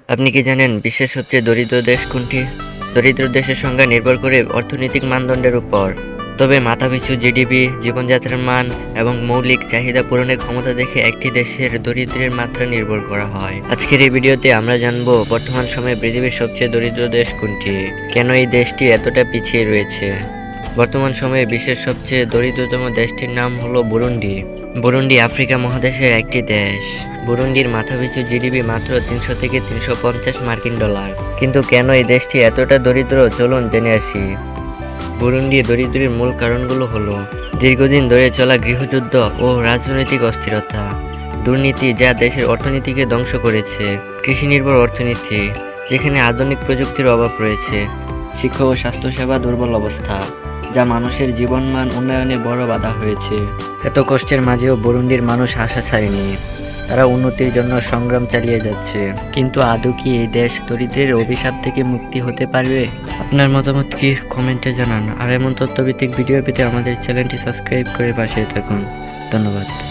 আপনি কি জানেন বিশ্বের সবচেয়ে দরিদ্র দেশ কোনটি? দরিদ্র দেশের সংখ্যা নির্ভর করে অর্থনৈতিক মানদণ্ডের উপর। তবে মাথাপিছু জিডিপি, জীবনযাত্রার মান এবং মৌলিক চাহিদা পূরণের ক্ষমতা দেখে একটি দেশের দরিদ্রের মাত্রা নির্ভর করা হয়। আজকের এই ভিডিওতে আমরা জানবো বর্তমান সময়ে পৃথিবীর সবচেয়ে দরিদ্র দেশ কোনটি, কেন এই দেশটি এতটা পিছিয়ে রয়েছে। বর্তমান সময়ে বিশ্বের সবচেয়ে দরিদ্রতম দেশটির নাম হলো বুরুন্ডি। বুরুন্ডি আফ্রিকা মহাদেশের একটি দেশ। বুরুন্ডির মাথাপিছু জিডিপি মাত্র 300 থেকে 350 মার্কিন ডলার। কিন্তু কেন এই দেশটি এতটা দরিদ্র, চলুন জেনে আসি। বুরুন্ডি দরিদ্রের মূল কারণগুলো হলো দীর্ঘদিন ধরে চলা গৃহযুদ্ধ ও রাজনৈতিক অস্থিরতা, দুর্নীতি যা দেশের অর্থনীতিকে ধ্বংস করেছে, কৃষি নির্ভর অর্থনীতি যেখানে আধুনিক প্রযুক্তির অভাব রয়েছে, শিক্ষা ও স্বাস্থ্যসেবা দুর্বল অবস্থা যা মানুষের জীবনমান উন্নয়নে বড় বাধা হয়েছে। এত কষ্টের মাঝেও বুরুন্ডির মানুষ আশা ছাড়েনি। তারা উন্নতির জন্য সংগ্রাম চালিয়ে যাচ্ছে। কিন্তু আদৌ কি এই দেশ দরিদ্রের অভিশাপ থেকে মুক্তি হতে পারবে? আপনার মতামত কি কমেন্টে জানান। আর এমন তথ্যভিত্তিক ভিডিও পেতে আমাদের চ্যানেলটি সাবস্ক্রাইব করে পাশে থাকুন। ধন্যবাদ।